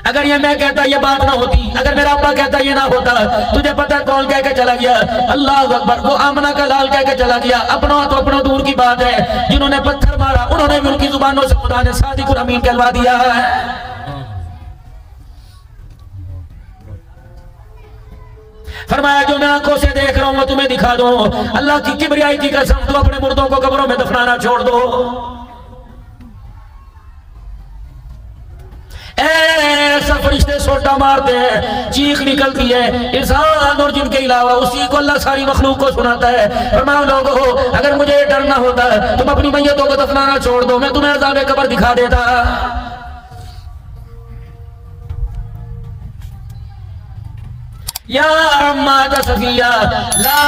अगर ये मैं कहता ये बात ना होती, अगर मेरा अब्बा कहता ये ना होता, तुझे पता कौन कह के चला गया? अल्लाह अकबर। वो आमना का लाल कह के चला गया। अपना तो अपना दूर की बात है, जिन्होंने पत्थर मारा उन्होंने भी उनकी जुबानों से खुदा ने सादिकुल अमीन कहलवा दिया है। फरमाया जो मैं आंखों से देख रहा हूं वो तुम्हें दिखा दो। अल्लाह की किबरियाई की कसम, तो अपने मुर्दों को कब्रों में दफनाना छोड़ दो। ऐसा फरिश्ते सोटा मारते हैं, चीख निकलती है। इंसान और जिनके अलावा उसी को अल्लाह सारी मखलूक को सुनाता है। फरमाओ लोगों, अगर मुझे डरना होता तुम अपनी मैयतों को दफनाना छोड़ दो, मैं तुम्हें अज़ाब कब्र दिखा देता। या अम्मा सफिया ला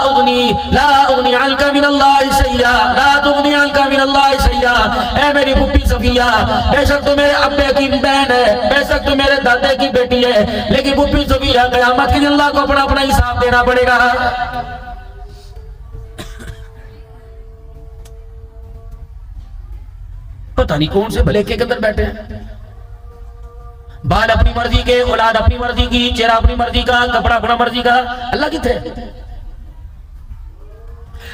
उगनी अलका मिनल्लाहि शैया, ला तुगनी अलका मिनल्लाहि शैया। ऐ मेरी पुप्पी सफिया, बेशक तो मेरे अब्बे की बहन है, बेशक तो मेरे दादे की बेटी है, लेकिन पुप्पी सफिया क़यामत के दिन अल्लाह को अपना अपना हिसाब देना पड़ेगा। पता नहीं कौन से भले के अंदर बैठे हैं। बाल अपनी मर्जी के, औलाद अपनी मर्जी की, चेहरा अपनी मर्जी का, कपड़ा अपना मर्जी का। अल्लाह किथे?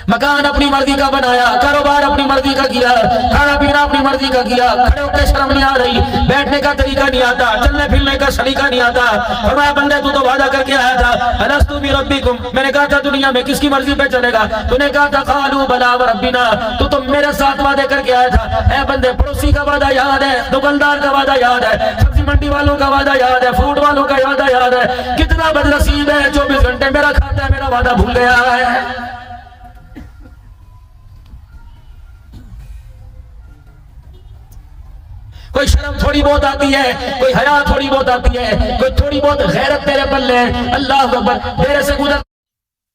मकान अपनी मर्जी का बनाया, कारोबार अपनी मर्जी का किया, खाना पीना अपनी मर्जी का किया। खड़े होकर शर्म नहीं आ रही, बैठने का तरीका नहीं आता, चलने फिरने का सलीका नहीं आता। फरमाया बंदे तू तो वादा करके आया था, अलस्तु बिरब्बिकुम, मैंने कहा था दुनिया में किसकी मर्जी पे चलेगा? तूने कहा था कालू बला व रब्बिना, तू मेरे साथ वादे करके आया था। ऐ बंदे, पड़ोसी का वादा याद है, दुकानदार का वादा याद है, सब्जी मंडी वालों का वादा याद है, फ्रूट वालों का वादा याद है। कितना बदनसीब है, 24 घंटे मेरा खाता है, मेरा वादा भूल गया है। कोई शर्म थोड़ी बहुत आती है, कोई हया थोड़ी बहुत आती है, कोई थोड़ी बहुत गैरत तेरे पल्ले। अल्लाह अकबर। तेरे से गुजर।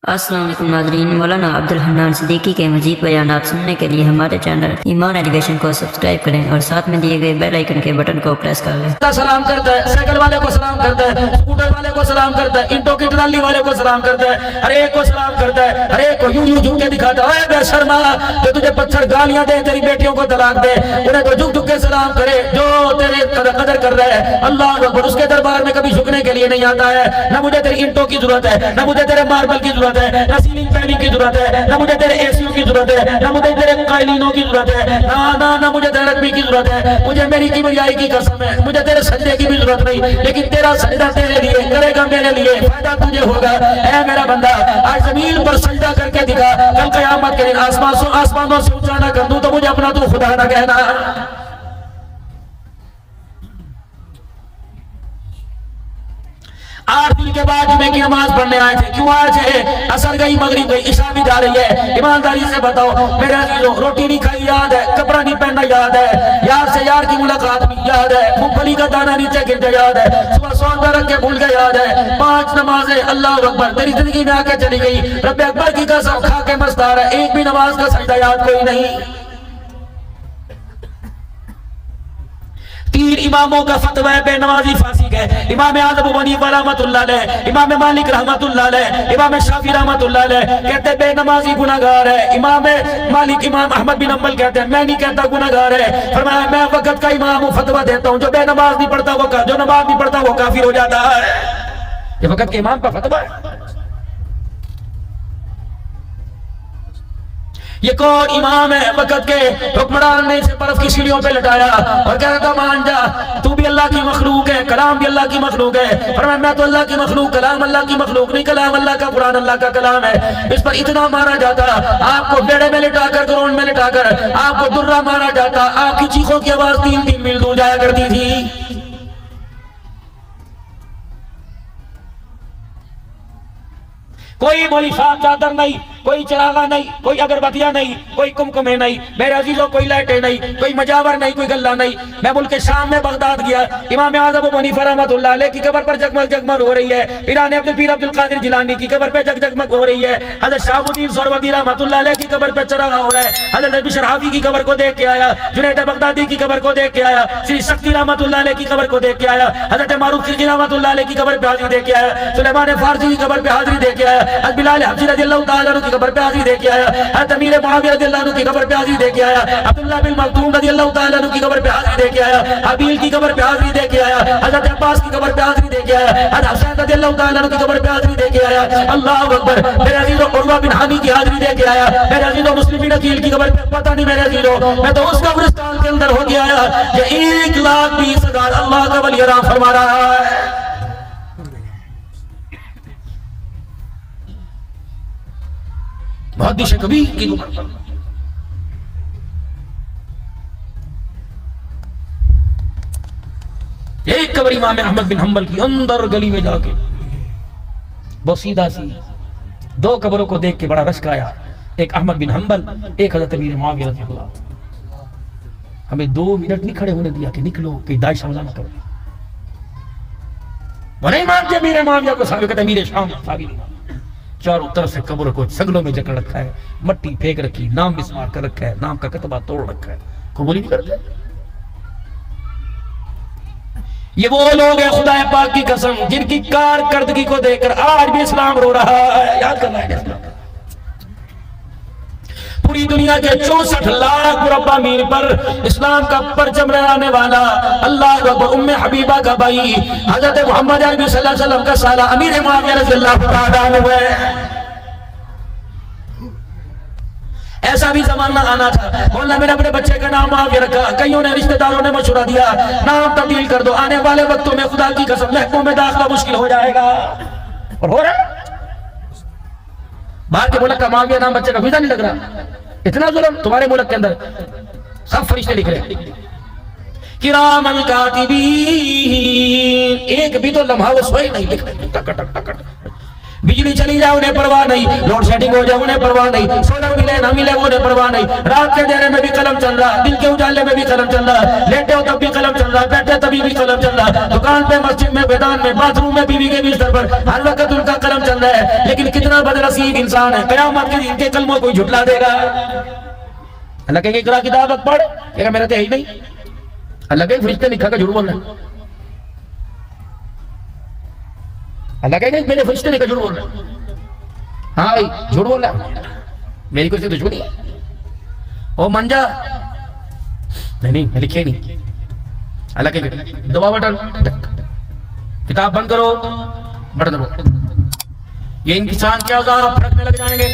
अस्सलाम वालेकुम नाज़रीन, मौलाना अब्दुल हन्नान सिद्दीकी के मजीद बयानात सुनने के लिए हमारे चैनल ईमान एजुकेशन को सब्सक्राइब करें और साथ में दिए गए बेल आइकन के बटन को प्रेस कर लें। सलाम करता है, साइकिल वाले को सलाम करता है, स्कूटर वाले को सलाम करता है, ईंटों की ट्राली वाले को सलाम करता है, हर एक को सलाम करता है, हर एक को यूं यूं झुक के दिखाता है। बेशर्मा, जो तुझे पत्थर गालियां दे, तेरी बेटियों को तलाक दे, उन्हें तो झुक झुक के सलाम करे। जो तेरे कदर कर रहे हैं, अल्लाह अकबर, उसके दरबार में कभी झुकने के लिए नहीं आता है। ना मुझे तेरी ईंटों की जरूरत है, ना मुझे तेरे मार्बल की जरूरत है, ना सीलिंग फैनिंग की जरूरत है, ना मुझे तेरे एसीओ की जरूरत है, ना मुझे तेरे कालीनों की जरूरत है, ना मुझे तेरे रग्बी की जरूरत है। मुझे मेरी किबरियाई की कसम है, मुझे तेरे सजदे की भी जरूरत नहीं, लेकिन तेरा सजदा तेरे लिए करेगा, मेरे लिए फायदा तुझे होगा। ऐ मेरा बंदा, आज जमीन पर सजदा करके दिखा, कल क़यामत के दिन आसमानों से ऊंचा ना कर दूं तो मुझे अपना तू खुदा ना कहना। आठ दिन के बाद जुमे की नमाज पढ़ने आए थे। क्यों आए थे? असर गई, मगरिब गई, इशा भी जा रही है। ईमानदारी से बताओ मेरे अजीजों, रोटी नहीं खाई याद है, कपड़ा नहीं पहनना याद है, यार से यार की मुलाकात भी याद है, मूंगफली का दाना नीचे गिर गया याद है, सुबह सौदा रख के भूल गया याद है, 5 नमाजें अल्लाह अकबर तेरी जिंदगी में आके चली गई। रब्बे अकबर की कसम खा के मस्त आ रहा है, एक भी नमाज का सजदा याद कोई नहीं। 3 इमामों का फतवा है बेनमाजी फांसी है। इमाम आज़म अबू हनीफा रहमतुल्लाह अलैह, इमाम मालिक रहमतुल्लाह अलैह, इमाम शाफी रहमतुल्लाह अलैह कहते बेनमाजी गुनाहगार है। इमाम मालिक, इमाम अहमद बिन हंबल कहते हैं मैं नहीं कहता गुनाहगार है। फरमाया मैं वक्त का इमाम हूं, फतवा देता हूं, जो बेनमाज नहीं पढ़ता वो जो नमाज नहीं पढ़ता वो काफिर हो जाता है। ये वक्त के इमाम का फतवा है। ये कौन इमाम है? वक़्त के हुक्मरान ने इसे बर्फ की सीढ़ियों पे लटाया और कह रहा था मान जा, तू भी अल्लाह की मखलूक है, कलाम भी अल्लाह की मखलूक है। फरमाया मैं तो अल्लाह की मखलूक, कलाम अल्लाह की मखलूक नहीं, कलाम अल्लाह का, कुरान अल्लाह का कलाम है। इस पर इतना मारा जाता, आपको बेड़े में लिटाकर, ग्राउंड में लिटाकर आपको दुर्रा मारा जाता, आपकी चीखों की आवाज 3-3 मील दूर जाया करती थी। कोई मोली साफ चादर नहीं, कोई चरागा नहीं, कोई अगरबत्तियां नहीं, कोई कुमकुमे नहीं, मेरे अजीजों कोई लाइटें नहीं, कोई मजावर नहीं, कोई गल्ला नहीं। मैं मुल्क शाम में बगदाद गया, इमाम आज़म अबू हनीफा रहमतुल्लाह अलैह की कब्र पर जगमग जगमग हो रही है। पीर अब्दुल कादिर जिलानी की कब्र पे जगमग हो रही है। हज़रत शहाबुद्दीन सोहरवर्दी रहमतुल्लाह अलैह की कब्र पे चरागा हो रहा है। हज़रत बिशर हाफी की कब्र को देख के आया, जुनैद बगदादी की कब्र को देख के आया, श्री शक्ति रहमतुल्लाह अलैह की कब्र को देख के आया, हज़रत मारूफ खिलजी रहमतुल्लाह अलैह की कब्र पे हाजिरी दे के आया, सुलेमान फारसी की कब्र पे हाजिरी दे के आया, बिलाल हबशी रज़ियल्लाहु ताला अन्हु की कब्र पे हाजिरी दे के आया, हज़रत अमीर मुआविया रज़ियल्लाहु अन्हु की कब्र पे हाजिरी दे के आया, अब्दुल्लाह बिन मखतूम रज़ियल्लाहु ताला अन्हु की कब्र पे हाजिरी दे के आया, हबील की कब्र पे हाजिरी दे के आया, हज़रत अब्बास की कब्र पे हाजिरी दे के आया, हज़रत हुसैन रज़ियल्लाहु ताला अन्हु की कब्र पे हाजिरी दे के आया। अल्लाहु अकबर। मेरे अजीजों उर्वा बिन हामी की हाजिरी दे के आया, मेरे अजीजों मुस्लिम बिन अकील की कब्र पे पता नहीं मेरे अजीजों, मैं तो उस कब्रिस्तान के अंदर हो गया जो 1,20,000 अल्लाह का वली आराम फरमा रहा है। मुहद्दिस कबीर की कब्र पर एक कब्र इमाम अहमद बिन हंबल की अंदर गली में जाके बहुत सीधा सी 2 कब्रों को देख के बड़ा रश्क आया, एक अहमद बिन हंबल, एक हज़रत अमीर मुआविया रज़ियल्लाहु अन्हु। हमें 2 मिनट नहीं खड़े होने दिया कि निकलो कि दाइश हमला न करो। वो नहीं मानते अमीर मुआविया को, साबित अमीर शाम साबित। चारों तरफ से कब्र को सगलों में जकड़ रखा है, मट्टी फेंक रखी, नाम बिस्मार कर रखा है, नाम का कतबा तोड़ रखा है, कबूल नहीं करते। ये वो लोग हैं खुदा पाक की कसम जिनकी कारकर्दगी को देखकर आज भी इस्लाम रो रहा है। याद करना है इस्लाम। पूरी दुनिया के 64 लाख मुरब्बा मील पर इस्लाम का परचम लहराने वाला अल्लाह अकबर उम्मे हबीबा का भाई हजरत मोहम्मद अरबी सल्लल्लाहु अलैहि वसल्लम का साला अमीर मुआविया रज़ियल्लाहु ताला अन्हु है। ऐसा भी जमाना आना था, बोलना मैंने अपने बच्चे का नाम मुआविया रखा, कईयों ने रिश्तेदारों ने मशवरा दिया नाम तब्दील कर दो, आने वाले वक्तों में खुदा की कसम महकमों में दाखिला मुश्किल हो जाएगा। और हो रहा बाहर के मुल्क का मुआविया नाम बच्चे का वीजा नहीं लग रहा। इतना जुल्म तुम्हारे मुल्क के अंदर, सब फरिश्ते लिख रहे किरामन कातिबीन, एक भी तो लम्हा वो सोए नहीं लिख रहे, टक टक टक टक। बिजली चली जाए उन्हें परवाह नहीं, लोड शेडिंग हो जाए उन्हें परवाह नहीं, सोलर मिले ना मिले उन्हें परवाह नहीं, रात के अंधेरे में भी कलम चल रहा, दिन के उजाले में भी कलम चल रहा, लेटे हो तब भी कलम चल रहा, बैठे तभी भी कलम चल रहा, दुकान पे, मस्जिद में, मैदान में, बाथरूम में, बीवी के बिस्तर पर हर वक्त उनका कलम चल रहा है। लेकिन कितना बदनसीब इंसान है, कयामत के दिन के कलमों को झुठला देगा। अल्लाह कहेंगे इकरा किताब पढ़, कहेगा मेरा तो यही नहीं। अल्लाह कहेंगे फरिश्ते लिखा का झूठ बोल रहे हैं, अल्लाह कहेंगे मेरे फरिश्ते लिखा झूठ बोल रहे हैं। हाँ भाई झूठ बोल रहा है, मेरी कोई दुश्मनी है, ओ मंजा नहीं मैं लिखे नहीं। अल्लाह कहेंगे दबा बटन, किताब बंद करो, बटन दबाओ, ये इंसान क्या फड़कने लग जाएंगे,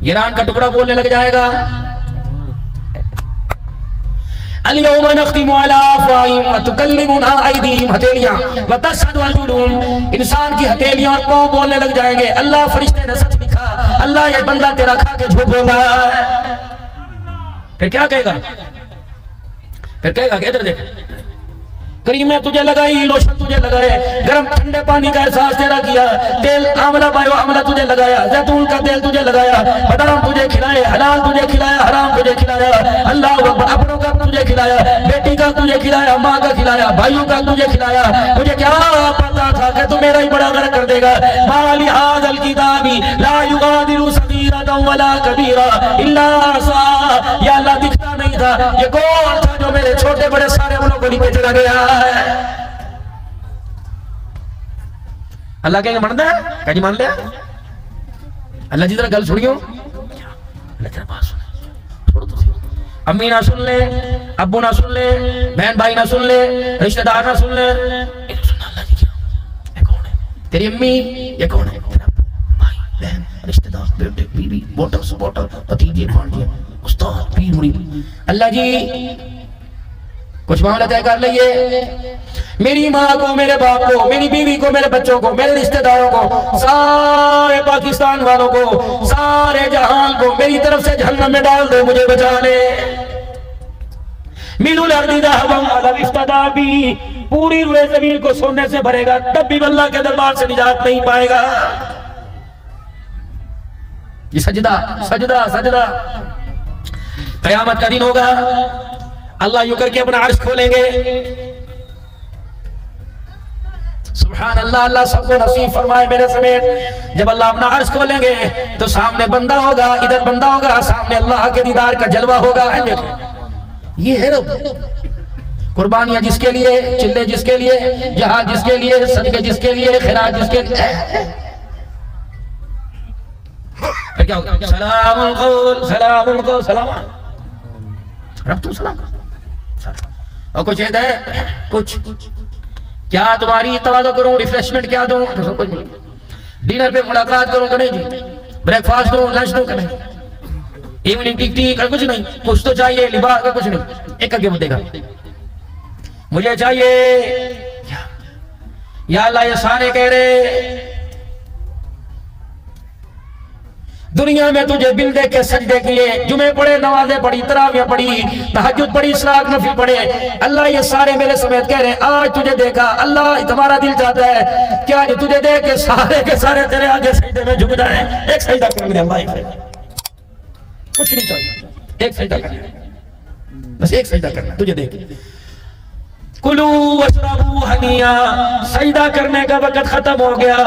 ईरान का टुकड़ा बोलने लग जाएगा। अल-यौमा नख्तिमु अला अफ़वाहिहिम व तुकल्लिमुना अयदीहिम, हथेलियां व तशहदु अर्जुलुहुम, इंसान की हथेलियां और पांव बोलने लग जाएंगे। अल्लाह फरिश्ते ने सच लिखा, अल्लाह ये बंदा तेरा खा के झूठ बोल रहा है। फिर क्या कहेगा, फिर कहेगा कि इधर देख, क्रीमें तुझे लगाई, लोशन तुझे लगाए, गर्म ठंडे पानी का एहसास तेरा किया, तेल आंवला बायो आंवला तुझे लगाया, जैतून का तेल तुझे लगाया, बादाम तुझे खिलाए, हलाल तुझे खिलाया, हराम तुझे खिलाया, अल्लाह अपनों का तुझे खिलाया, बेटी का तुझे खिलाया, माँ का खिलाया, भाइयों का तुझे खिलाया। मुझे क्या पता था कि तू मेरा ही बड़ा गर्क कर देगा। माली हाज़ल किताबी ला युगादिरु सगीरतन वला कबीरा इल्ला अहसा, या अल्लाह दिखता नहीं था ये कौन था जो मेरे छोटे बड़े सारे गुनाहों को लिखे चला गया। अल्लाह कहेंगे मान लिया, कहीं मान लिया। अल्लाह जी जरा गल सुनियो, अल्लाह तेरा बात सुने, छोड़ो तो, अम्मी ना सुन ले, अब्बू ना सुन ले, बहन भाई ना सुन ले, रिश्तेदार ना सुन ले, अल्लाह जी क्या, ये कौन है तेरी अम्मी, ये कौन है तेरा भाई बहन रिश्तेदार बेटे बीवी वोटर सपोर्टर भतीजे भांजे उस्ताद पीर मुरीद। अल्लाह जी कुछ मामला तय कर लिए, मेरी माँ को, मेरे बाप को, मेरी बीवी को, मेरे बच्चों को, मेरे रिश्तेदारों को, सारे पाकिस्तान वालों को, सारे जहान को मेरी तरफ से जहन्नम में डाल दो, मुझे बचा ले। मिलुल अर्दी ज़हबन अल इफ्तदा भी, पूरी रुए जमीन को सोने से भरेगा, तब भी अल्लाह के दरबार से निजात नहीं पाएगा। ये सजदा सजदा सजदा, क़यामत का दिन होगा, अल्लाह यूं करके अपना अर्श खोलेंगे। सुभान अल्लाह, अल्लाह सबको नसीब फरमाए मेरे समेत। जब अल्लाह अपना अर्श खोलेंगे तो सामने बंदा होगा, इधर बंदा होगा, सामने अल्लाह के दीदार का जलवा होगा। ये है रब, कुर्बानियां जिसके लिए, चिल्ले जिसके लिए, जहाद जिसके लिए, सदके जिसके लिए, खैरात जिसके लिए, फिर क्या होगा? सलामुल कौल, सलामुल कौल, सलाम रब तुम सलाम और कुछ है कुछ क्या तुम्हारी तवाज़ो करूं, रिफ्रेशमेंट क्या दूं? तो सब कुछ नहीं। डिनर पे मुलाकात करूं तो नहीं जी, ब्रेकफास्ट दूं, लंच दूं कि नहीं, इवनिंग टी का कुछ नहीं। कुछ तो चाहिए, लिबास का कुछ नहीं। एक आगे मुद्देगा मुझे चाहिए या अल्लाह ये सारे कह रहे दुनिया में तुझे बिल दे के सजदे किए, जुमे पढ़े, नमाजें पढ़ी, तरावियां पढ़ी, तहज्जुद पढ़ी, इशराक नफिल पढ़े, अल्लाह ये सारे मेरे समेत कह रहे हैं आज तुझे देखा, अल्लाह तुम्हारा दिल चाहता है क्या जो तुझे देख के सारे तेरे आगे सजदे में झुक जाए। एक सजदा कर ले अल्लाह से, कुछ नहीं चाहिए, एक सजदा करना, बस एक सजदा करना तुझे देख। कुलू वशरबू हनिया, सजदा करने का वक्त खत्म हो गया।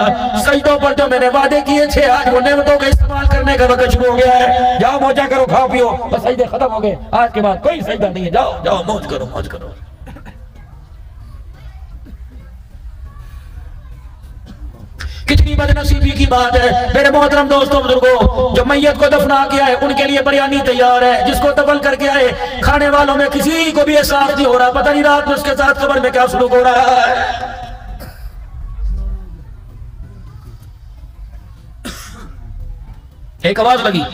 सजदों पर जो मैंने वादे किए थे आज वो नेमतों का इस्तेमाल करने का वक्त शुरू हो गया है। जाओ मौजा करो, खाओ पियो, बस सजदे खत्म हो गए, आज के बाद कोई सजदा नहीं है। जाओ जाओ मौज करो, मौज करो। कितनी बदनसीबी की बात है मेरे मोहतरम दोस्तों बुजुर्गों, जो मैयत को दफना किया है उनके लिए बिरयानी तैयार है, जिसको दफन करके आए खाने वालों में किसी को भी एहसास नहीं हो रहा, पता नहीं रात में उसके साथ कब्र में क्या सलूक हो रहा है। एक आवाज लगी,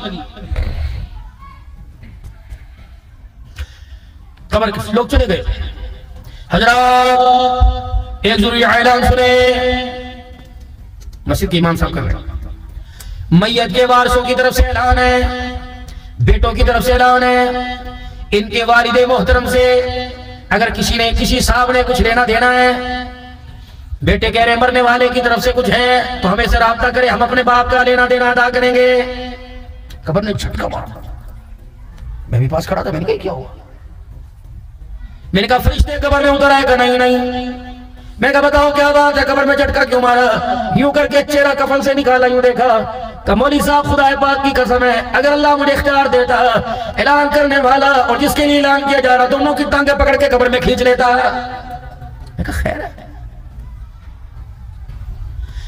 कब्र के लोग चले गए। हजरात एक जरूरी ऐलान सुने, मस्जिद के इमाम साहब कर रहे हैं। मैयत के वारसों की तरफ से ऐलान है, बेटों की तरफ से ऐलान है, इनके वालिदे मोहतरम से अगर किसी ने किसी साहब ने कुछ लेना देना है, बेटे कह रहे मरने वाले की तरफ से कुछ है तो हमें से राब्ता करे, हम अपने बाप का लेना देना अदा करेंगे। कब्र ने झटका मारा, मैं भी पास खड़ा था, मैंने कहा क्या हुआ? मैंने कहा फरिश्ते कब्र में उतर आएगा? नहीं नहीं। मैं कहा बताओ क्या बात है, कब्र में झटका क्यों मारा? यूं करके चेहरा कफन से निकाला, यूं देखा, कहा मौली साहब खुदा पाक की कसम है अगर अल्लाह मुझे इख्तियार देता, ऐलान करने वाला और जिसके लिए ऐलान किया जा रहा दोनों की टांगे पकड़ के कब्र में खींच लेता। मैं कहा खैर है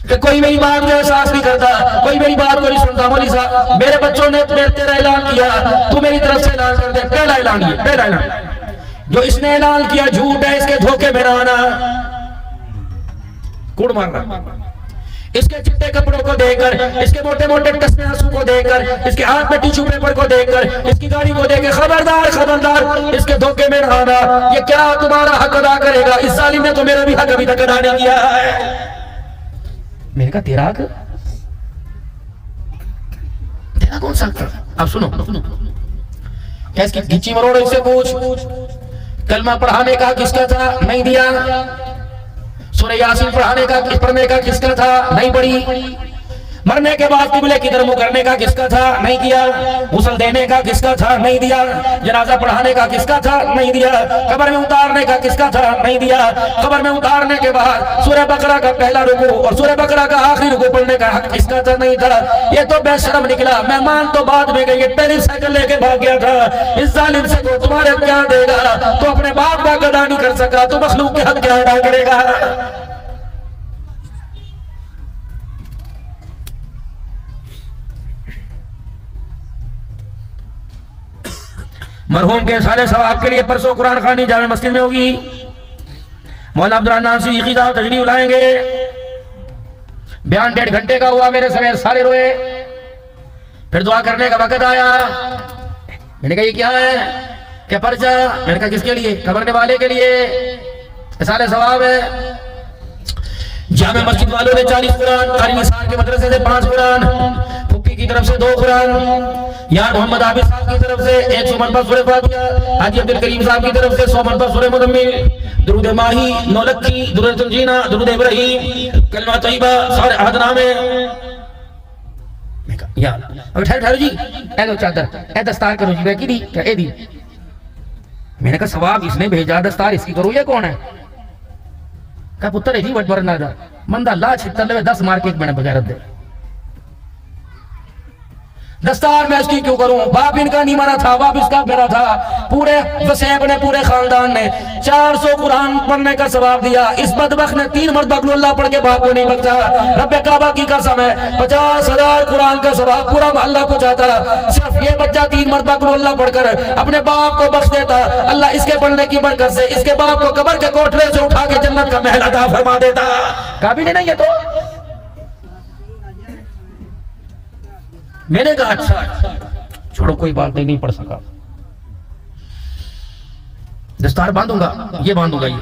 कि कोई मेरी बात का एहसास नहीं करता, कोई मेरी बात को नहीं सुनता। मौली साहब मेरे बच्चों ने तेरा ऐलान किया, तू मेरी तरफ से ऐलान कर दे। पहला ऐलान, ये पहला ऐलान जो इसने ऐलान किया झूठ है, इसके धोखे में ना आना। कूड़ मारना, इसके चिट्टे कपड़ों को देखकर, इसके मोटे मोटे टसने आंसू को देखकर, इसके हाथ में टिश्यू पेपर को देखकर, इसकी गाड़ी को देखकर खबरदार खबरदार इसके धोखे में ना आना। ये क्या तुम्हारा हक अदा करेगा? इस जालिम ने तो मेरा भी हक अभी तक अदा नहीं किया है। मैंने कहा तेरा हक, तेरा कौन सा हक? अब सुनो सुनो, क्या इसकी गिच्ची मरोड़ इससे पूछ, कलमा पढ़ाने का किसका था? नहीं दिया। सूरह यासीन पढ़ने का किसका था? नहीं पढ़ी। मरने के बाद किबले की तरफ मुंह करने का किसका था? नहीं किया। गुस्ल देने का किसका था? नहीं दिया। जनाजा पढ़ाने का किसका था? नहीं दिया। कब्र में उतारने का किसका था? नहीं दिया। कब्र में उतारने के बाद सूरह बकरा का पहला रुकू और सूरह बकरा का आखिरी रुकू पढ़ने का हक किसका था? नहीं था। ये तो बेशरम निकला, मेहमान तो बाद में गए, पहली साइकिल लेके भाग गया था। इस जालिम से तो तुम्हारे क्या देगा? तो अपने बाप का अदा नहीं कर सका तो मखलूक के हक क्या अदा करेगा? मरहूम के सारे सवाब के लिए परसों कुरान खानी जामे मस्जिद में होगी। मौलाना अब्दुर्रहमान सिद्दीकी साहब तशरीफ लाएंगे। बयान 1.5 घंटे का हुआ, मेरे समेत सारे रोए। फिर दुआ करने का वक्त आया, मैंने कहा ये क्या है? क्या पर्चा? मैंने कहा किसके लिए? कब्र वाले के लिए, सारे सवाब है। जामे मस्जिद वालों ने 40 कुरान, कारी निसार के मदरसे से 5 कुरान, फुक्की की तरफ से 2 कुरान, यार मोहम्मद आबिद साहब की तरफ से 100 मरतबा सूरह फातिहा, हाजी अब्दुल करीम साहब की तरफ से 100 मरतबा सूरह मुदम्मिल, दुरूद माही, नौलखी, दुरूद तुंजीना, दुरूद इब्राहीम, कलमा तैयबा, सारे अहदनामे। मैं कहा यार अब ठहर जी, ए दो चादर, ए दस्तार करो जी, बैठी दी क्या ए दी? मैंने कहा सवाब इसने भेजा, दस्तार इसकी करो, ये कौन है? का पुत्र है जी वट वरना दा मंदा ला छितर ले 10 मार के एक मैंने बगैरत दे दस्तार मैं इसकी क्यों करूं? बाप इनका नहीं मरा था, बाप इसका मेरा था। पूरे वसेब ने, पूरे खानदान ने 400 कुरान पढ़ने का सवाब दिया। इस बदबख्त ने 3 मरतबा कुल अल्लाह पढ़ के बाप को नहीं बख्शा। रब्बे काबा की कसम है 50,000 कुरान का सवाब पूरा मोहल्ला को जाता। सिर्फ ये बच्चा 3 मरतबा कुल अल्लाह पढ़कर अपने बाप को बख्श देता। अल्लाह इसके पढ़ने की बरकत से इसके बाप को कब्र के कोठरे से उठा के जन्नत का महल अता फरमा देता। काबिल नहीं है तो मैंने कहा अच्छा छोड़ो कोई बात नहीं पढ़ सका, दस्तार बांधूंगा, ये बांधूंगा। ये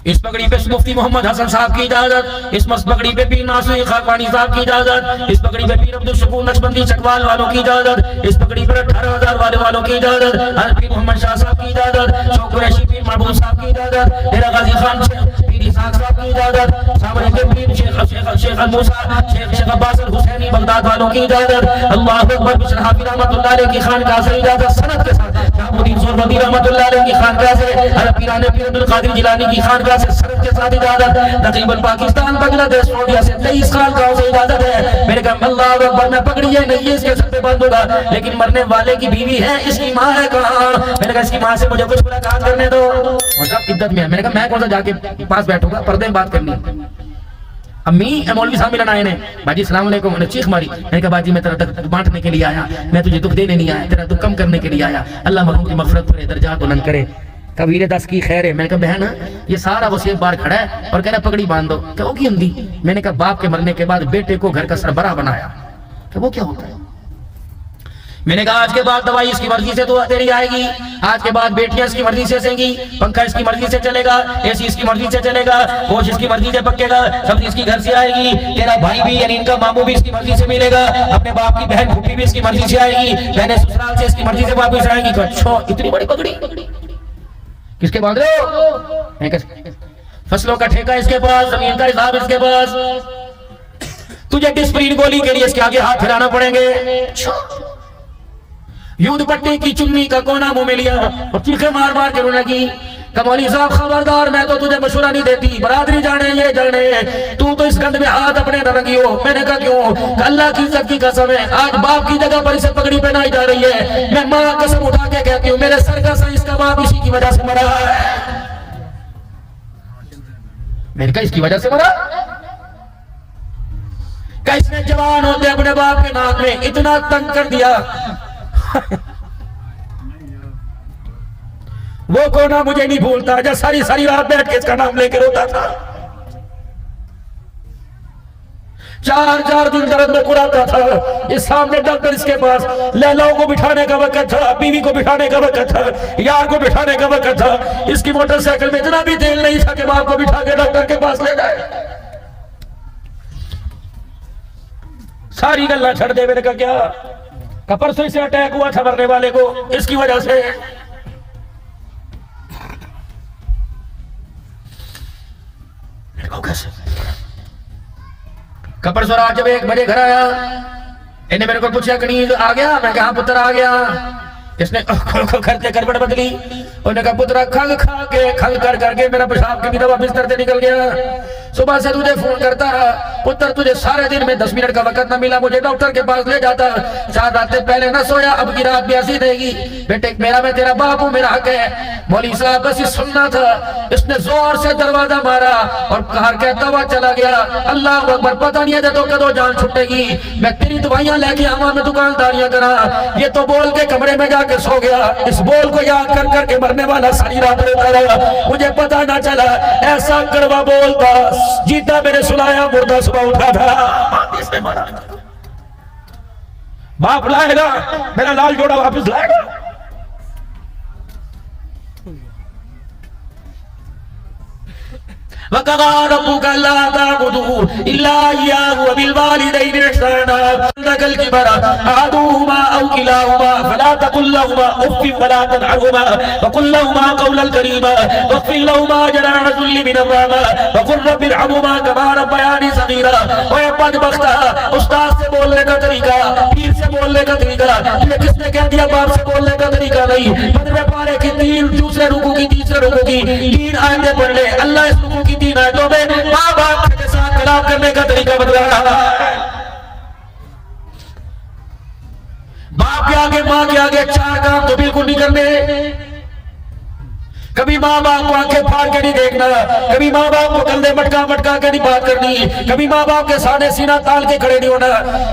इस पगड़ी पे मुफ्ती मोहम्मद हसन साहब की इजाजत, इस पगड़ी पे पीर नासिर खाकानी साहब की इजाजत, इस पगड़ी पे पीर अब्दुल शकूर नक्शबंदी चकवाल वालों की इजाजत, इस पगड़ी पर 18,000 वालों की इजाजत, पीर मोहम्मद शाह साहब की इजाजत, शौक कुरैशी पीर महबूब साहब की इजाजत, डेरा गाजी खान पीर इसाक साहब की इजाजत, सामने के पीर शेख अल-मूसा शेख अब्बास अल-हुसैनी बगदाद वालों की इजाजत, अल्लाह अकबर बिशर हाफिज रहमतुल्लाह अलैह की खानकाह से इजाजत सनद के साथ, शाहबुद्दीन सुरवदी रहमतुल्लाह अलैह की खानकाह से, पीराने पीर अब्दुल कादिर जिलानी की खानकाह से सनद के साथ इजाजत, तकरीबन पाकिस्तान बांग्लादेश सऊदीया से 23 खानकाहों से इजाजत है। मेरे कहा अल्लाह अकबर, मैं पगड़ी है नहीं है इसके सर पे बांधूंगा, लेकिन मरने वाले की बीवी है, इसकी माँ है कहाँ? मैंने कहा इसकी माँ से मुझे कुछ मुलाकात करने दो, मतलब इद्दत में है। मैंने कहा मैं कौन सा जाके पास बैठूंगा, पर्दे में बात करनी। अम्मी मौलवी साहब मिलन आए ने, बाजी सलाम अलैकुम, उन्हें चीख मारी। मैंने कहा बाजी मैं तेरा दुख बांटने के लिए आया, मैं तुझे दुख देने नहीं आया, तेरा दुख कम करने के लिए आया। अल्लाह मखलूक की मग़फ़िरत करे, दर्जात बुलंद करे, कबीरे 10 की खैर है। मैंने कहा बहन ये सारा वसीयत बार खड़ा है और कह रहा पगड़ी बांध दो, क्या होगी हिंदी? मैंने कहा बाप के मरने के बाद बेटे को घर का सरबराह बनाया, तो वो क्या होता है? मैंने कहा आज के बाद दवाई इसकी मर्जी से तो तेरी आएगी, आज के बाद बेटियां इसकी मर्जी से सेंगी, पंखा इसकी मर्जी से चलेगा, एसी इसकी मर्जी से चलेगा, कोच इसकी मर्जी से पकेगा, सब्जी इसकी घर से आएगी, तेरा भाई भी यानी इनका मामू भी इसकी मर्जी से मिलेगा, अपने बाप की बहन फूफी भी इसकी मर्जी से आएगी, बहनें ससुराल से इसकी मर्जी से वापस आएंगी। अच्छा इतनी बड़ी पगड़ी किसके बांध रहे हो? फसलों का ठेका इसके पास, जमीन का हिसाब इसके पास, तुझे डिस्प्रीन गोली के लिए इसके आगे हाथ फैलाना पड़ेंगे। यूं दुपट्टे की चुन्नी का कोना मुंह में लिया और चीखे मार मार के रोने की, कमौली साहब खबरदार, मैं तो तुझे मशवरा नहीं देती, बरादरी जाने ये जाने, तू तो इस गंद में हाथ अपने न रखियो। मैंने कहा क्यों? अल्लाह की इज्जत की कसम है, आज बाप की जगह पर इसे पगड़ी पहनाई जा रही है। मैं माँ कसम उठा के कहती हूँ मेरे सर का सर इसका बाप इसी की वजह से मरा है। मैंने कहा इसकी वजह से मरा? कैसे जवान होते अपने बाप के नाम में इतना तंग कर दिया। वो कोना मुझे नहीं भूलता जब सारी सारी रात बैठ के इसका नाम लेकर रोता था, 4-4 दिन दर्द में कुराता था। इस सामने डॉक्टर इसके पास, लैलाओं को बिठाने का वक्त था, बीवी को बिठाने का वक्त था, यार को बिठाने का वक्त था। इसकी मोटरसाइकिल में इतना भी तेल नहीं था कि बाप को बिठा के डॉक्टर के पास ले जाए। सारी गल्ला छड़ दे। मैंने कहा क्या? परसों से अटैक हुआ था मरने वाले को, इसकी वजह से। कैसे? परसों रात जब 1 बजे घर आया, इन्हें मेरे को पूछा कनीज आ गया? मैं कहा पुत्र आ गया। इसने करते गड़बड़ बदली, उन्होंने कहा पुत्र खंग खा के खंग कर करके मेरा पेशाब की भी दवा बिस्तर से निकल गया। सुबह से तुझे फोन करता रहा पुत्र, तुझे सारे दिन में 10 मिनट का वक्त न मिला, मुझे डॉक्टर के पास ले जाता। 4 रातें पहले न सोया, अब की रात भी ऐसी देगी। बेटे मेरा, मैं तेरा बाप हूं, मेरा हक है। मौलवी साहब बस सुनना था। इसने जोर से दरवाजा मारा और बाहर कहता हुआ चला गया, अल्लाह अकबर, पता नहीं है तो कदों जान छुटेगी, मैं तेरी दवाइयां लेके आवा, मैं दुकानदारियां करा। ये तो बोल के कमरे में जाके सो गया। इस बोल को याद कर करके मरने वाला सारी रात रोता रहा, मुझे पता ना चला। ऐसा कड़वा बोल था, जीता मैंने सुनाया, मुर्दा सुबह उठा था। इसने मारा। बाप लाएगा, मेरा लाल जोड़ा वापस लाएगा। वक़ज़ा रब्बुका अल्ला तअबुदू इल्ला इय्याहु व बिल वालिदैनि इहसाना नकल की बरा अहदुहुमा औ किलाहुमा फला तकुल लहुमा उफ़्फ़िन वला तनहरुमा व कुल लहुमा क़ौलन करीमा वग़फ़िर लहुमा जनाह ज़ुल्लि मिन अर्रहमा व क़ुल रब्बि इरहमुमा कमा रब्बयानी सग़ीरा। ओए बदबख्ता, उस्ताद से बोलने का तरीका, पीर से बोलने का तरीका, तुझे किसने कह दिया बाप से बोलने का तरीका नहीं? बदले पारे की 3 दूसरे रुकू की, तीसरे रुकू की 3 आयतें पढ़ ले। अल्लाह इस रुकू की 3 आयतों में माँ बाप के साथ कलाम करने का तरीका बदला रहा है। बाप के आगे माँ के आगे चार काम तो बिल्कुल नहीं करने। कभी माँ बाप को आंखें फाड़ के नहीं देखना, कभी माँ बाप को कंधे मटका मटका के नहीं बात करनी, कभी माँ बाप के सामने सीना ताल के खड़े नहीं होना,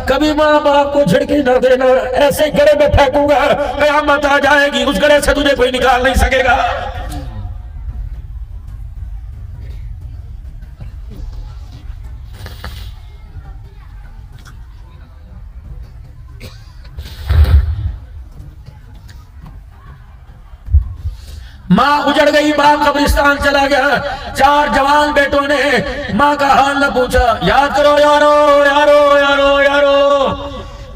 कभी माँ बाप को झिड़की न देना। ऐसे गड़े में फेंकूंगा, कयामत आ जाएगी, उस गड़े से तुझे कोई निकाल नहीं सकेगा। माँ उजड़ गई, बाप कब्रिस्तान चला गया। चार जवान बेटों ने माँ का हाल न पूछा। याद करो यारो यारो यारो यारो,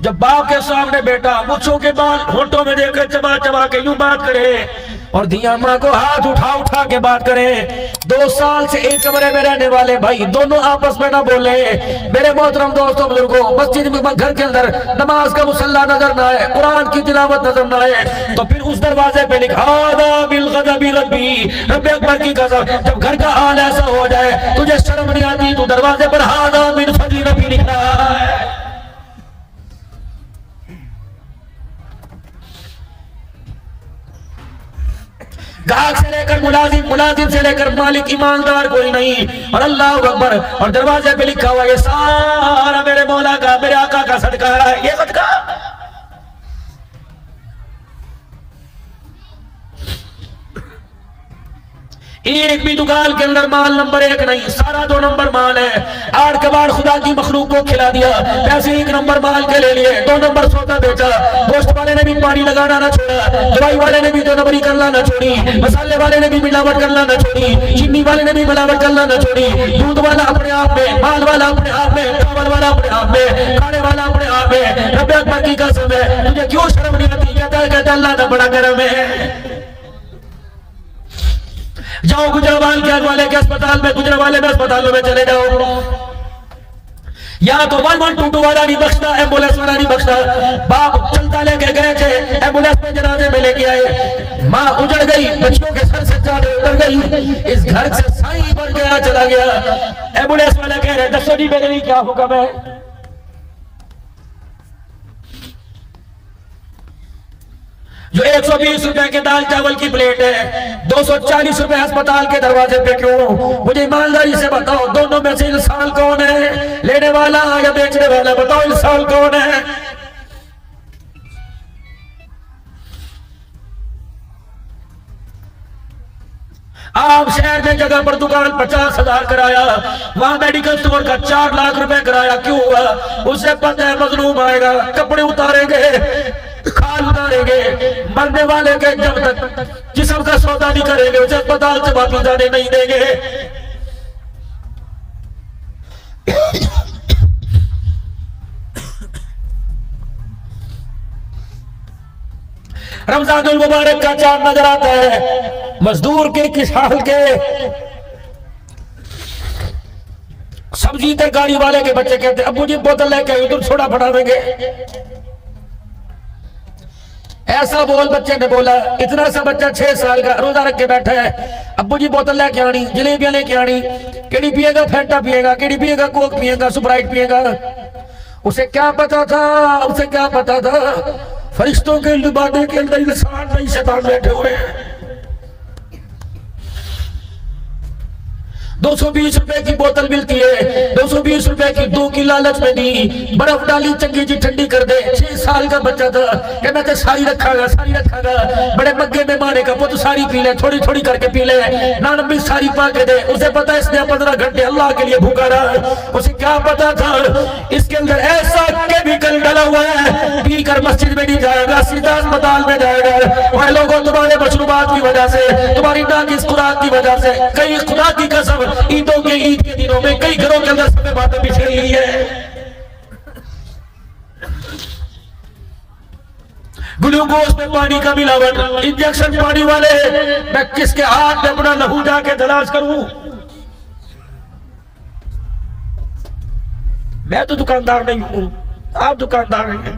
जब बाप के सामने बेटा मुच्छों के बाल होंठों में देकर चबा चबा के यूं बात करे और धिया माँ को हाथ उठा उठा के बात करे। 2 साल से एक कमरे में रहने वाले भाई दोनों आपस में ना बोले। मेरे मोहतरम दोस्तों बुजुर्गों, मस्जिद में घर के अंदर नमाज का मुसल्ला नजर ना आए, कुरान की तिलावत नजर ना आए, तो फिर उस दरवाजे पे लिखा रब्बी अकबर की कसम। जब घर का हाल ऐसा हो जाए तुझे शर्म नहीं आती, तू दरवाजे पर हादा मिन फजली रब्बी लिख रहा है। गाहक से लेकर मुलाजिम, मुलाजिम से लेकर मालिक, ईमानदार कोई नहीं। और अल्लाह अकबर, और दरवाजे पे लिखा हुआ ये सारा मेरे मौला का, मेरे आका का सदका है। ये सदका एक भी दुकान के अंदर माल नंबर 1 नहीं, सारा 2 नंबर माल है। आड़ कबाड़ खुदा की मखलूक को खिला दिया, पैसे 1 नंबर माल के ले लिए, 2 नंबर सौदा बेचा। गोश्त वाले ने भी पानी लगाना ना छोड़ा, दवाई वाले ने भी 2 नंबरी करना ना छोड़ी, मसाले वाले ने भी मिलावट करना ना छोड़ी, चीनी वाले ने भी मिलावट करना ना छोड़ी। दूध वाला अपने आप में, माल वाला अपने आप में, चावल वाला अपने आप में, खाने वाला अपने आप में। रब्बे अकबर की कसम है, तुझे क्यों शर्म नहीं आती? कहता अल्लाह ना बड़ा करम है। जाओ गुजरावाल के वाले के अस्पताल में, गुजरावाले में अस्पतालों में चले जाओ। या तो 1122 वाला नहीं बख्शता, एम्बुलेंस वाला नहीं बख्शता। बाप चलता लेके गए थे, एम्बुलेंस में जनाजे में लेके आए। माँ उजड़ गई, बच्चों के सर से चादर उतर गई, इस घर से साईं बन गया, चला गया। एम्बुलेंस वाला कह रहे दसो जी मेरे लिए क्या हुक्म है। जो 120 रुपए के दाल चावल की प्लेट है, 240 रुपए अस्पताल के दरवाजे पे क्यों? मुझे ईमानदारी से बताओ, दोनों में से इंसान कौन है? लेने वाला या बेचने वाला? बताओ इंसान कौन है? आप शहर में जगह पर दुकान 50,000 कराया, वहां मेडिकल स्टोर का 4 लाख रुपए कराया, क्यों हुआ? उससे पता है मजलूम आएगा, कपड़े उतारेंगे, खाल उतारेंगे, मरने वाले के जब तक जिस्म का सौदा नहीं करेंगे उसे अस्पताल से वापस जाने नहीं देंगे। रमजानुल मुबारक का चांद नजर आता है, मजदूर के, किसान के, सब्जी तरकारी वाले के बच्चे कहते अब्बू जी बोतल लेके उधर छोड़ा फटा देंगे। ऐसा बोल बच्चे ने बोला। इतना सा बच्चा 6 साल का रोजा रख के बैठा है, अब्बू जी बोतल लेके आनी, जलेबियां लेके आनी, केड़ी पिएगा? फैंटा पिएगा, केड़ी पिएगा? कोक पिएगा, स्प्राइट पिएगा। उसे क्या पता था, उसे क्या पता था फरिश्तों के लिबादे के अंदर इंसान नहीं शैतान बैठे हुए हैं। 220 रुपए की बोतल मिलती है, 220 रुपए की 2 की लालच में दी, बर्फ डाली चंगी जी ठंडी कर दे। 6 साल का बच्चा था, कहना तो सारी रखागा, सारी रखागा। बड़े मग्गे में मारे का पुत सारी पी ले, थोड़ी थोड़ी करके पी ले, नानम भी सारी पा के दे। उसे पता इसने 15 घंटे अल्लाह के लिए भूखा रहा। उसे क्या पता था इसके अंदर ऐसा केमिकल डाला हुआ है, पी कर मस्जिद में नहीं जाएगा, सीधा अस्पताल में जाएगा। वह लोगों तुम्हारे मशरूबात की वजह से, तुम्हारी नाकिस खुराक की वजह से, कई खुदा की कसम ईदों के, ईद के दिनों में कई घरों के अंदर सब बातें बिछड़ी हुई है। ग्लूकोज में पानी का मिलावट, इंजेक्शन पानी वाले। मैं किसके हाथ में अपना लहू जाके तलाश करूं? मैं तो दुकानदार नहीं हूं, आप दुकानदार नहीं हैं,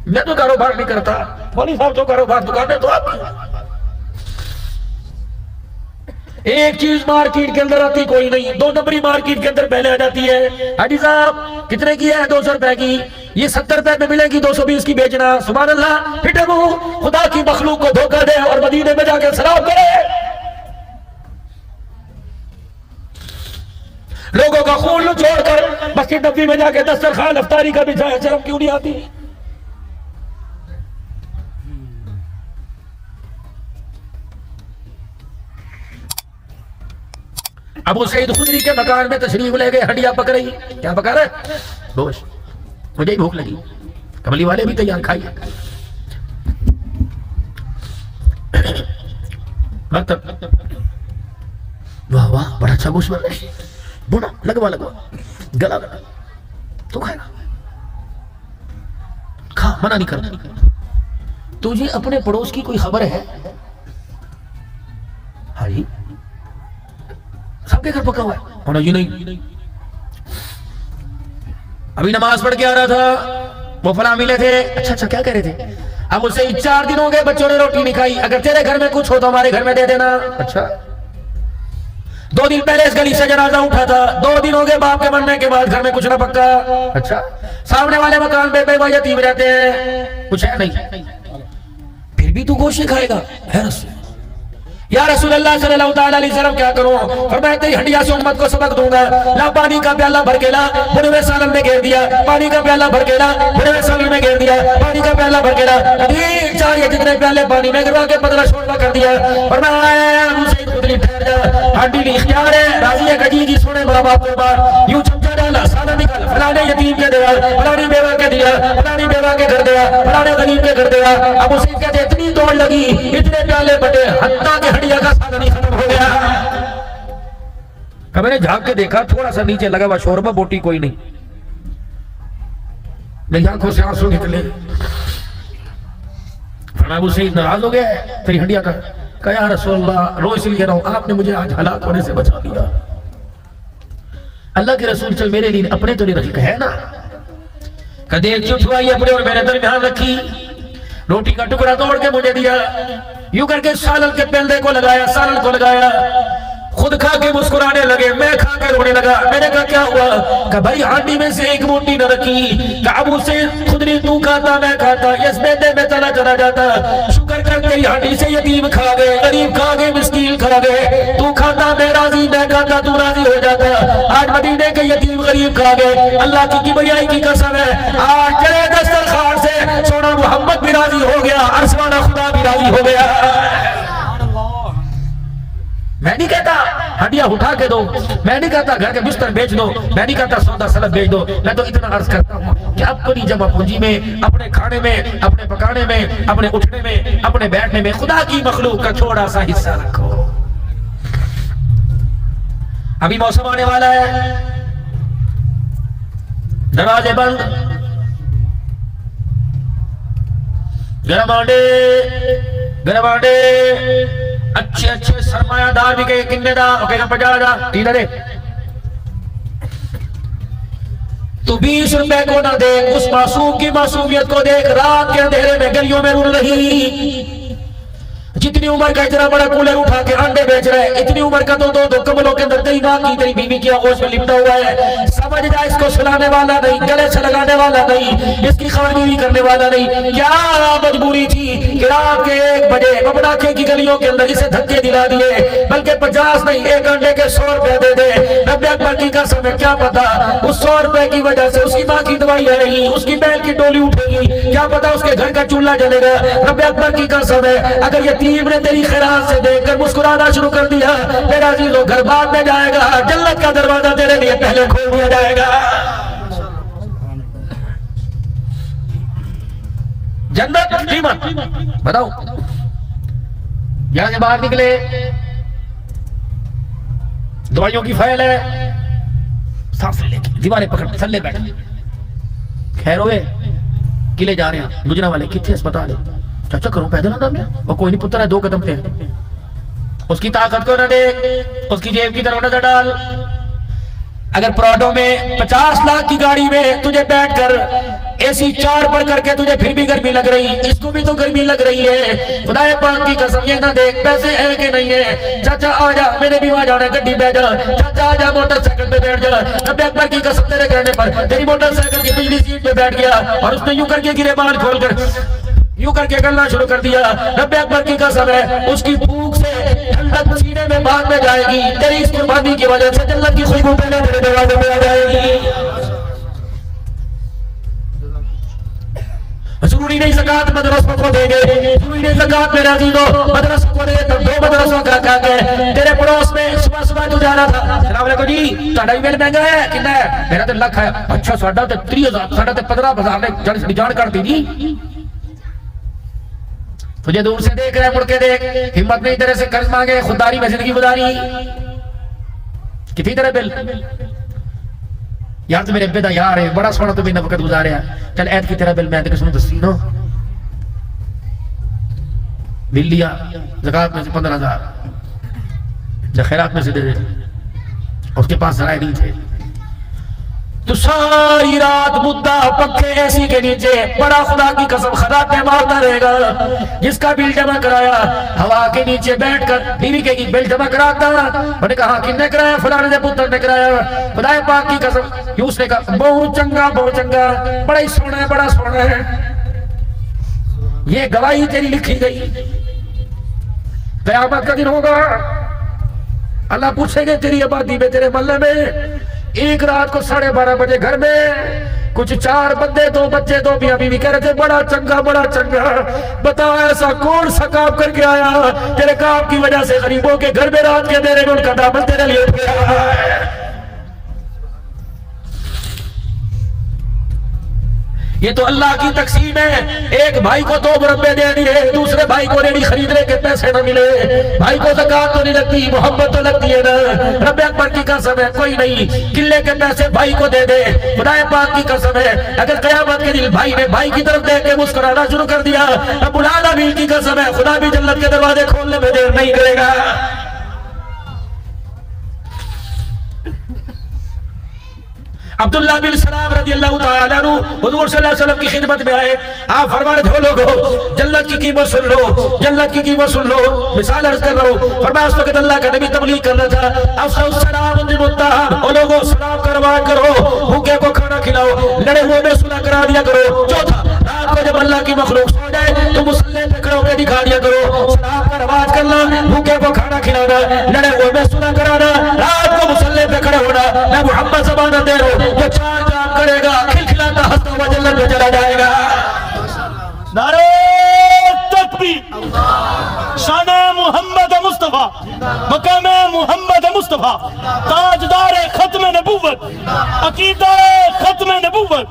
मैं तो कारोबार नहीं करता। मौलवी साहब तो कारोबार, दुकानें तो आपकी। एक चीज मार्केट के अंदर आती कोई नहीं, 2 नंबरी मार्केट के अंदर पहले आ जाती है। हाजी साहब कितने की है? 200 रुपए की। ये 70 रुपए में मिलेगी, 220 की बेचना। सुभान अल्लाह। फिटे मुंह खुदा की मखलूक को धोखा दे और मदीने में जाकर शराब करे। लोगों का खून छोड़कर मस्जिद नबी में जाके दस्तरखान अफ्तारी का बिछाया, शर्म क्यों नहीं आती? अबू सईद खुदरी के मकान में तशरीफ ले गए, हड्डियां पक रही। क्या पका रहा है? गोश्त। मुझे ही भूख लगी, कमली वाले भी तैयार खाइए। वाह वाह, बड़ा अच्छा गोश्त बन रहा है। बुना लगवा लगवा, गला गला तो खाएगा, खा, मना नहीं करता। तुझे अपने पड़ोस की कोई खबर है? हाँ जी, सबके घर पका हुआ है। होना जी नहीं, अभी नमाज पढ़ के आ रहा था, वो फला मिले थे। अच्छा अच्छा, क्या कह रहे थे? अब उससे 4 दिन हो गए बच्चों ने रोटी नहीं खाई, अगर तेरे घर में कुछ हो तो हमारे घर में दे देना। अच्छा, 2 दिन पहले इस गली से जनाजा उठा था, 2 दिन हो गए बाप के मरने के बाद घर में कुछ ना पक्का। अच्छा, सामने वाले मकान पे बेवा यतीम रहते हैं, कुछ है नहीं, फिर भी तू गोश्त खाएगा? है रसूल, या रसूल अल्लाह सल्लल्लाहु अलैहि वसल्लम क्या करूं? फरमाया तेरी हड्डियां से उम्मत को सबक दूंगा। ला पानी का प्याला भर के ला, बुने हुए सालन में घेर दिया। पानी का प्याला भर के ला, बुने हुए सालन में घेर दिया। पानी का प्याला भर के ला, अभी 4 या जितने प्याले पानी में गिरवा के पतला छोटा कर दिया। फरमाया अबू सईद खुदरी ठहर जा, हड्डी नहीं इख्तियार है, राजी है गजी की सुने बड़ा बाप के बाद यूं चमचा डाला, सालन निकाल, फलाने यतीम के दिया, फलानी बेवा के दिया, फलानी बेवा के घर दिया, फलाने गरीब के घर दिया। अबू सईद कहते इतनी दौड़ लगी, इतने प्याले बटे, हत्ता के हड्डियां का सालन ही खत्म हो गया। कब मैंने झांक के देखा, थोड़ा सा नीचे लगा हुआ शोरबा, बोटी कोई नहीं। मेरी आंखों से आंसू निकले। अबू सईद नाराज हो गया, तेरी हड्डियां का कया रसूलुल्लाह, रो इसलिए रहा हूं, आपने मुझे आज हलाक होने से बचा दिया। अल्लाह के रसूल चल मेरे लिए अपने तो नहीं रखी है ना, कदे एक उठवाई अपने और मेरे दरमियान रखी, रोटी का टुकड़ा तोड़ के मुझे दिया, यूं करके सालन के पेंदे को लगाया, सालन को लगाया, खुद खा के मुस्कुराने लगे, मैं खा के रोने लगा। मैंने कहा क्या हुआ? कहा भाई हांडी में से एक मोटी न रखी। अबू सईद खुदरी तू खाता मैं खाता, इस बेटे में चला चला जाता। शुक्र कर तेरी हांडी से यतीम खा गए, गरीब खा गए, मिस्कीन खा गए। तू खाता मैं राजी, मैं खाता तू राजी हो जाता। आज मदीने के यतीम गरीब खा गए। अल्लाह की किबरियाई की कसम है, आज चले दस्तरखान से सोना मोहम्मद भी राजी हो गया, अर्शवाना खुदा भी राजी हो गया। मैं नहीं कहता हड्डियां उठा के दो, मैं नहीं कहता घर के बिस्तर बेच दो, मैं नहीं कहता सौदा सलब बेच दो। मैं तो इतना अर्ज करता हूँ कि अपनी जमा पूंजी में, अपने खाने में, अपने पकाने में, अपने उठने में, अपने बैठने में खुदा की मखलूक का थोड़ा सा हिस्सा रखो। अभी मौसम आने वाला है, दरवाजे बंद, गरम आंडे, गरम आंडे, अच्छे अच्छे सरमायादार भी गए, किन्ने दा ओके 50,000 तीन दे, तो 20 रुपए को ना दे। उस मासूम की मासूमियत को देख, रात के अंधेरे में गलियों में रुल रही, जितनी उम्र का इतना बड़ा कूलर उठा के अंडे बेच रहे हैं, इतनी उम्र का तो दो कमलों के अंदर तेरी मां की, तेरी बीवी की आगोश में लिपटा हुआ है। समझ जा, इसको सुलाने वाला नहीं, गले से लगाने वाला नहीं, इसकी खानगीरी करने वाला नहीं। क्या मजबूरी थी कि रात के 1 बजे बबड़ाखे की गलियों के अंदर इसे धक्के दिला दिए, बल्कि 50 नहीं, 1 अंडे के 100 रुपए दे दे। रब्बे अकबर की कसम है, क्या पता उस 100 रुपए की वजह से उसकी माँ की दवाई आएगी, उसकी बैल की टोली उठेगी, क्या पता उसके घर का चूल्हा जलेगा। रब्बे अकबर की कसम है, अगर ये यतीम ने तेरी खैरात से देखकर मुस्कुराना शुरू कर दिया, मेरा अजीजों घर बाद में जाएगा, जन्नत का दरवाजा तेरे लिए पहले खोल दिया जाएगा। जन्नत कीमत बताओ। यहां से बाहर निकले, दवाइयों की फाइल है, सांस लेके दीवारें पकड़ थल्ले बैठे, खैर हुए किले जा रहे हैं, गुजरा वाले कितने अस्पताल है, चाचा करो पैदल ना मैं, और कोई नहीं पुत्र है, 2 कदम पे है। उसकी ताकत को न देख, उसकी जेब की तरफ नजर डाल। अगर प्राडो में 50 लाख की गाड़ी में तुझे बैठकर एसी 4 पर करके तुझे फिर भी गर्मी लग रही, इसको भी तो गर्मी लग रही है। खुदाए पाक की कसम ये ना देख पैसे है कि नहीं है। चाचा आ जा, मैंने भी वहां जाना है, गड्डी बैठ जा। चाचा आ जा, मोटरसाइकिल पे बैठ जा। नब्बे अकबर की कसम तेरे कहने पर तेरी मोटरसाइकिल की पिछली सीट पे बैठ गया और उसने यूं करके गिरेबान खोल कर यूं करके गलना शुरू कर दिया। नब्बे अकबर की कसम है, उसकी भूख से ठंडक सीने में भाग में जाएगी। तेरी इस कुर्बानी की वजह से जन्नत की खुशबू पहले तेरे दरवाजे में आ जाएगी। जरूरी नहीं ज़कात मदरसों को देंगे, जरूरी नहीं ज़कात मेरा अजीजों मदरसों को दे। तब 2 मदरसों का के तेरे पड़ोस में सुबह सुबह तू जाना था। अस्सलाम वालेकुम जी, ताड़ा ईमेल महंगा है कितना है? मेरा तो लाख है। अच्छा साडा तो 30,000 साडा तो 15,000 ने जान कर दी जी। तुझे दूर से देख रहे हैं, मुड़ के देख। हिम्मत नहीं तेरे से कर्ज मांगे, खुददारी में जिंदगी गुजारी। कितनी तेरे बिल यार, तो मेरे बेदा यार है बड़ा सोना, तो भी वक्त गुजारे चल ऐत की तेरा बिल मैं किसने दसी नो बिल लिया ज़कात में से 15,000 खैरात में से दे दे। उसके पास राय नहीं थे तो सारी रात मुद्दा पक्के एसी के नीचे बड़ा खुदा की कसम खराटे मारता रहेगा। जिसका बिल जमा कराया हवा के नीचे बैठकर बीवी के बिल जमा कराता। मैंने कहा किन्ने कराया? फलाने ने पुत्र ने कराया। खुदाए पाक की कसम उसने कहा बहुत चंगा बड़ा ही सोना है, बड़ा सोना है। ये गवाही तेरी लिखी गई, क़यामत का दिन होगा। अल्लाह पूछेंगे तेरी आबादी में, तेरे मोहल्ले में एक रात को 12:30 बजे घर में कुछ 4 बंदे 2 बच्चे 2 मियां बीवी कह रहे थे बड़ा चंगा बता ऐसा कौन सा काम करके आया तेरे काम की वजह से गरीबों के घर में रात के अंधेरे में उनका दामन तेरे लिए उठ गया। ये तो अल्लाह की तकसीम है। एक भाई को 2 मुरब्बे दे दिए, दूसरे भाई को रेडी खरीदने के पैसे न मिले। भाई को ज़कात तो नहीं लगती, मोहब्बत तो लगती है ना। रब्बे अकबर की कसम है कोई नहीं किले के पैसे भाई को दे दे। खुदाए पाक की कसम है अगर क़यामत के दिन भाई ने भाई की तरफ देख के मुस्कुराना शुरू कर दिया, रब्बुल आलमीन की कसम है खुदा भी जन्नत के दरवाजे खोलने में देर नहीं करेगा। अब्दुल्लाह बिन सलाम रज़ियल्लाहु ताला अन्हु हुजूर सल्लल्लाहु अलैहि वसल्लम की खिदमत में आए। आप फरमाने थे लोगों जन्नत की कीमत सुन लो, जन्नत की कीमत सुन लो। मिसाल अर्ज कर रहा हूं, फरमाया उस वक्त अल्लाह का नबी तबलीग कर रहा था। अफ़शु सलाम बिल-मुत्तहम, ओ लोगों सलाम करवा करो, भूखे को खाना खिलाओ, लड़े हुए में सुलह करा दिया करो। चौथा, रात को जब अल्लाह की मखलूक सो जाए तो मुसल्ले पे खड़े होकर दिखा दिया करो, सलाम का रवाज करना, भूखे को खाना खिलाना, लड़े हुए में सुलह कराना, रात को मुसल्ले पे खड़े होना। मैं मुहम्मद ज़मानत दे रहा हूं जो 4 काम करेगा खिलखिलाता हंसता हुआ जन्नत में चला जाएगा। नारे तकबीर, शान मुहम्मद मुस्तफा, मकाम मुहम्मद मुस्तफा, ताजदार खत्म नबूवत, अकीदा खत्म नबूवत,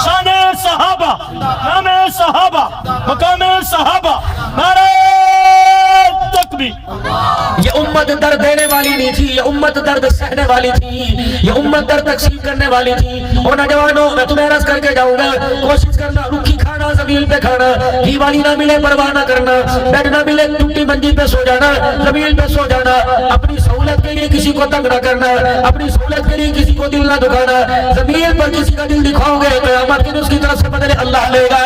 शान सहाबा, नाम सहाबा, मकाम सहाबा। नारे तकबीर। ये उम्मत दर्द देने वाली नहीं थी, ये उम्मत दर्द सहने वाली थी, ये उम्मत दर्द तकसीम करने वाली थी। और नौजवानों मैं तुम्हें रस करके जाऊंगा, कोशिश करना रुखी खाना, जमीन पे खाना, घी वाली ना मिले परवाह ना करना, बेड ना मिले टूटी मंजी पे सो जाना, जमीन पे सो जाना। अपनी सहूलत के लिए किसी को तंग ना करना, अपनी सहूलत के लिए किसी को दिल ना दुखाना। जमीन पर किसी का दिल दिखाओगे तो क़यामत के दिन उसकी तरफ से बदले अल्लाह लेगा।